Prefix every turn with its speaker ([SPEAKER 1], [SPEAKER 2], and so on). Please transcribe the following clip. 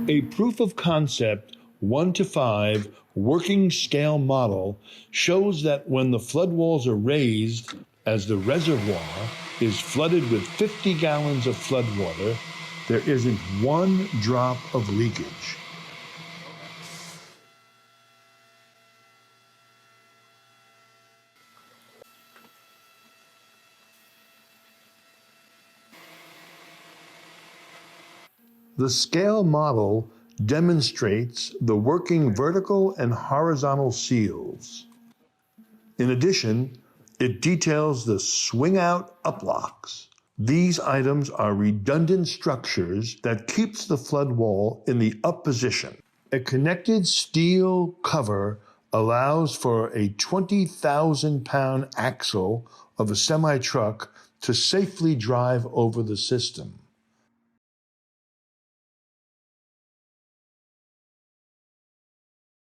[SPEAKER 1] A proof of concept 1 to 5 working scale model shows that when the flood walls are raised, as the reservoir is flooded with 50 gallons of flood water, there isn't one drop of leakage. The scale model demonstrates the working vertical and horizontal seals. In addition, it details the swing-out uplocks. These items are redundant structures that keeps the flood wall in the up position. A connected steel cover allows for a 20,000-pound axle of a semi-truck to safely drive over the system.